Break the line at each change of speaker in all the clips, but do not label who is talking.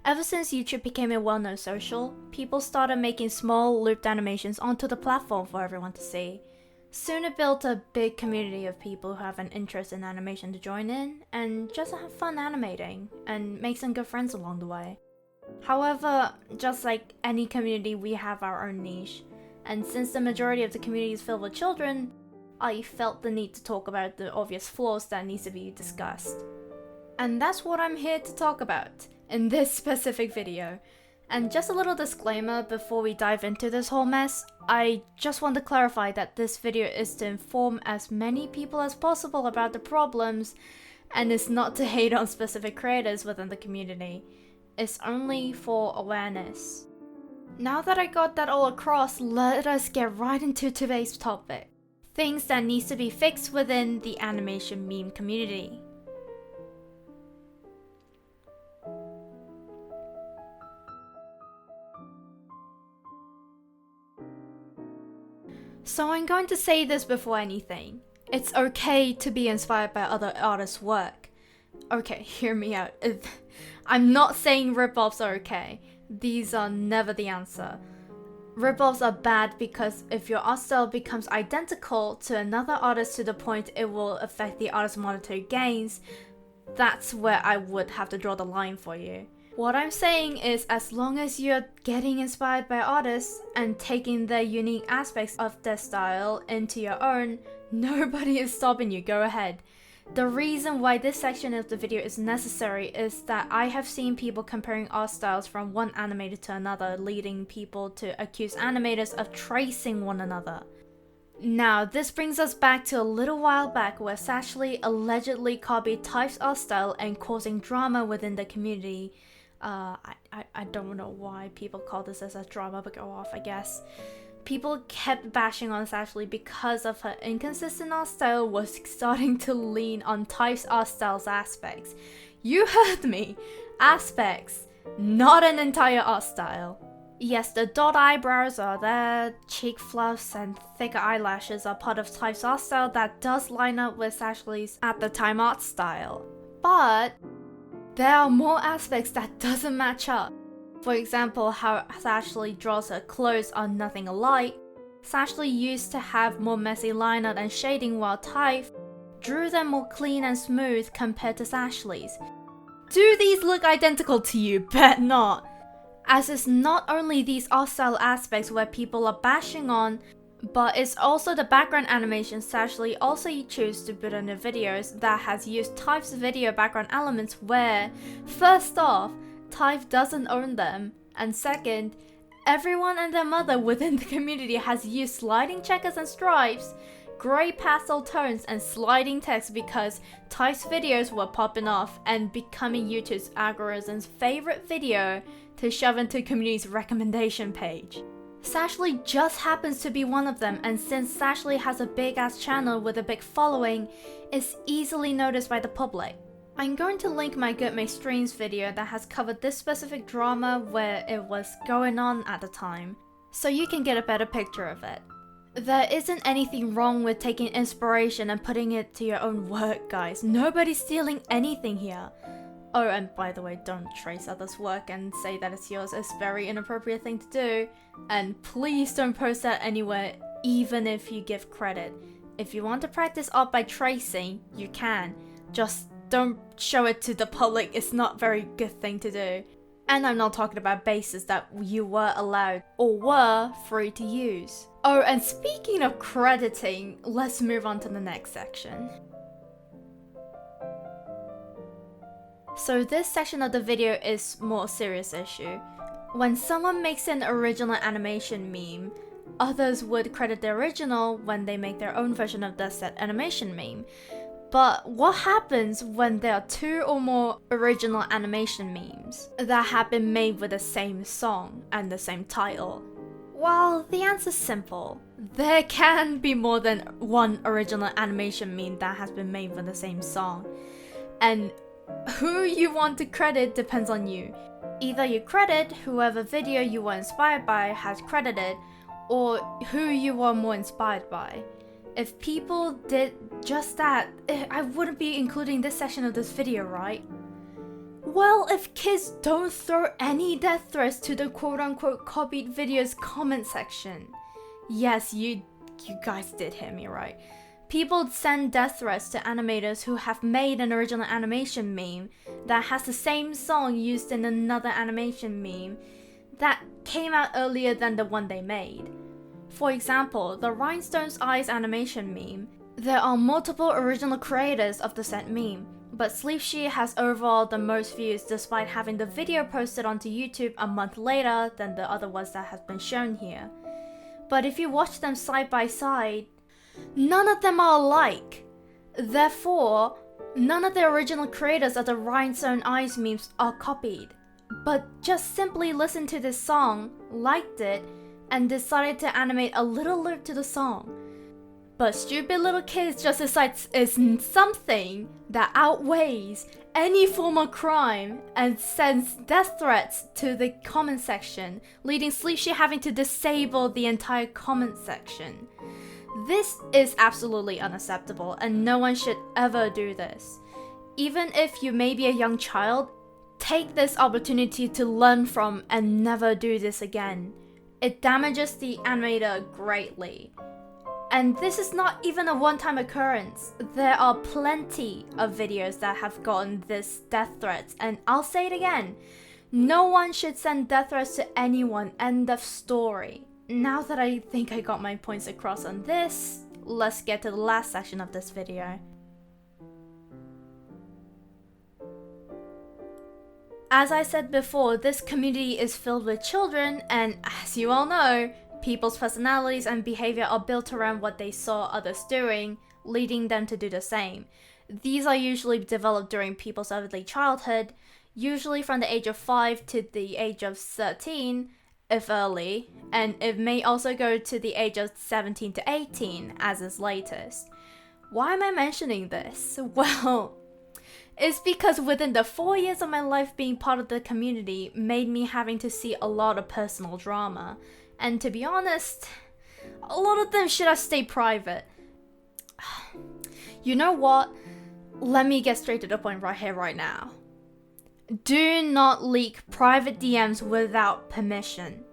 Ever since YouTube became a well-known social, people started making small looped animations onto the platform for everyone to see. Soon it built a big community of people who have an interest in animation to join in and just have fun animating and make some good friends along the way. However, just like any community, we have our own niche, and since the majority of the community is filled with children, I felt the need to talk about the obvious flaws that needs to be discussed. And that's what I'm here to talk about in this specific video. And just a little disclaimer before we dive into this whole mess, I just want to clarify that this video is to inform as many people as possible about the problems, and it's not to hate on specific creators within the community. It's only for awareness. Now that I got that all across, let us get right into today's topic. Things that needs to be fixed within the animation meme community. So I'm going to say this before anything. It's okay to be inspired by other artists' work. Okay, hear me out. I'm not saying rip-offs are okay. These are never the answer. Rip-offs are bad because if your art style becomes identical to another artist to the point it will affect the artist's monetary gains, that's where I would have to draw the line for you. What I'm saying is, as long as you're getting inspired by artists and taking their unique aspects of their style into your own, nobody is stopping you, go ahead. The reason why this section of the video is necessary is that I have seen people comparing art styles from one animator to another, leading people to accuse animators of tracing one another. Now, this brings us back to a little while back where Sashley allegedly copied Type's art style and causing drama within the community. I don't know why people call this as a drama, but go off, I guess. People kept bashing on Sashley because of her inconsistent art style was starting to lean on Type's art style's aspects. You heard me! Aspects, not an entire art style. Yes, the dot eyebrows are there, cheek fluffs and thicker eyelashes are part of Type's art style that does line up with Sashley's at the time art style. But there are more aspects that doesn't match up. For example, how Sashley draws her clothes are nothing alike. Sashley used to have more messy line art and shading while Type drew them more clean and smooth compared to Sashley's. Do these look identical to you? Bet not! As it's not only these art style aspects where people are bashing on, but it's also the background animation Sashley also chose to put on the videos that has used Type's video background elements where, first off, Type doesn't own them, and second, everyone and their mother within the community has used sliding checkers and stripes, grey pastel tones and sliding text because Type's videos were popping off and becoming YouTube's algorithm's favorite video to shove into the community's recommendation page. Sashley just happens to be one of them, and since Sashley has a big ass channel with a big following, it's easily noticed by the public. I'm going to link my Goodnight streams video that has covered this specific drama where it was going on at the time, so you can get a better picture of it. There isn't anything wrong with taking inspiration and putting it to your own work, guys. Nobody's stealing anything here. Oh, and by the way, don't trace others' work and say that it's yours. It's a very inappropriate thing to do. And please don't post that anywhere, even if you give credit. If you want to practice art by tracing, you can. Just don't show it to the public. It's not a very good thing to do. And I'm not talking about bases that you were allowed or were free to use. Oh, and speaking of crediting, let's move on to the next section. So this section of the video is more serious issue. When someone makes an original animation meme, others would credit the original when they make their own version of the said animation meme. But what happens when there are two or more original animation memes that have been made with the same song and the same title? Well, the answer's simple. There can be more than one original animation meme that has been made with the same song. And who you want to credit depends on you. Either you credit whoever video you were inspired by has credited, or who you were more inspired by. If people did just that, I wouldn't be including this section of this video, right? Well, if kids don't throw any death threats to the quote-unquote copied video's comment section. Yes, you guys did hear me right. People send death threats to animators who have made an original animation meme that has the same song used in another animation meme that came out earlier than the one they made. For example, the Rhinestone's Eyes animation meme. There are multiple original creators of the said meme, but Sleep Sheet has overall the most views despite having the video posted onto YouTube a month later than the other ones that have been shown here. But if you watch them side by side, none of them are alike. Therefore, none of the original creators of the Rhinestone Eyes memes are copied, but just simply listened to this song, liked it, and decided to animate a little loop to the song. But stupid little kids just decide it's something that outweighs any form of crime and sends death threats to the comment section, leading Sleep Sheet having to disable the entire comment section. This is absolutely unacceptable and no one should ever do this. Even if you may be a young child, take this opportunity to learn from and never do this again. It damages the animator greatly. And this is not even a one-time occurrence. There are plenty of videos that have gotten this death threats, and I'll say it again. No one should send death threats to anyone, end of story. Now that I think I got my points across on this, let's get to the last section of this video. As I said before, this community is filled with children, and as you all know, people's personalities and behavior are built around what they saw others doing, leading them to do the same. These are usually developed during people's early childhood, usually from the age of 5 to the age of 13, if early, and it may also go to the age of 17 to 18 as its latest. Why am I mentioning this? Well, it's because within the 4 years of my life being part of the community made me having to see a lot of personal drama. And to be honest, a lot of them should have stayed private. You know what? Let me get straight to the point right here, right now. Do not leak private DMs without permission.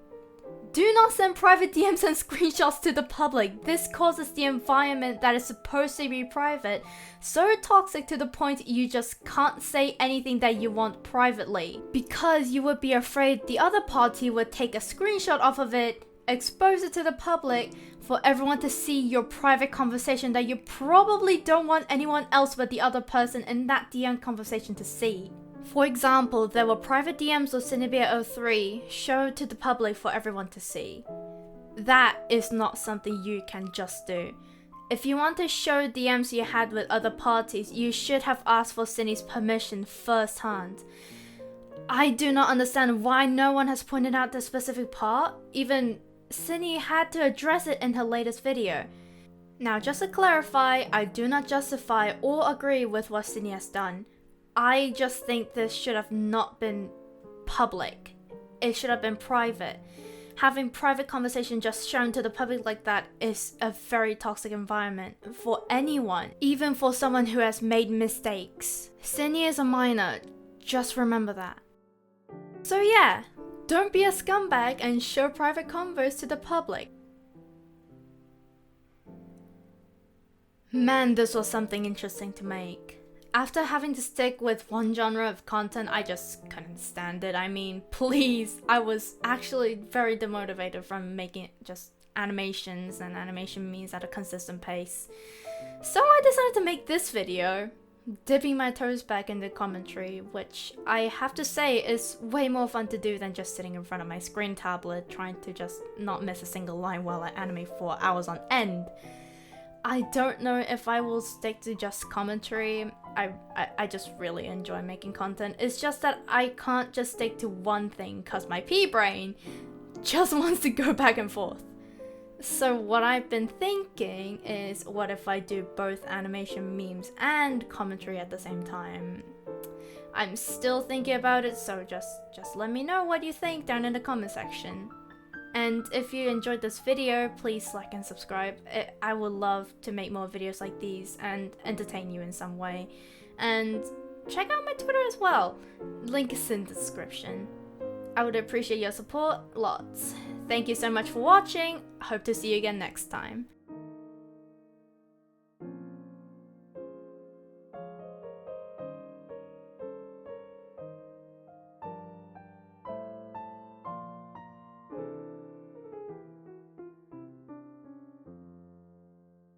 Do not send private DMs and screenshots to the public. This causes the environment that is supposed to be private so toxic to the point you just can't say anything that you want privately, because you would be afraid the other party would take a screenshot off of it, expose it to the public for everyone to see your private conversation that you probably don't want anyone else but the other person in that DM conversation to see. For example, there were private DMs of Cinebeer03 shown to the public for everyone to see. That is not something you can just do. If you want to show DMs you had with other parties, you should have asked for Cine's permission firsthand. I do not understand why no one has pointed out this specific part. Even Cine had to address it in her latest video. Now, just to clarify, I do not justify or agree with what Cine has done. I just think this should have not been public. It should have been private. Having private conversation just shown to the public like that is a very toxic environment for anyone, even for someone who has made mistakes. Cine is a minor, just remember that. So yeah, don't be a scumbag and show private convos to the public. Man, this was something interesting to make. After having to stick with one genre of content, I just couldn't stand it. I mean, please, I was actually very demotivated from making just animations and animation memes at a consistent pace. So I decided to make this video, dipping my toes back in the commentary, which I have to say is way more fun to do than just sitting in front of my screen tablet trying to just not miss a single line while I animate for hours on end. I don't know if I will stick to just commentary. I just really enjoy making content. It's just that I can't just stick to one thing because my pea brain just wants to go back and forth. So what I've been thinking is, what if I do both animation memes and commentary at the same time? I'm still thinking about it, so just let me know what you think down in the comment section. And if you enjoyed this video, please like and subscribe. I would love to make more videos like these and entertain you in some way. And check out my Twitter as well. Link is in the description. I would appreciate your support lots. Thank you so much for watching. Hope to see you again next time.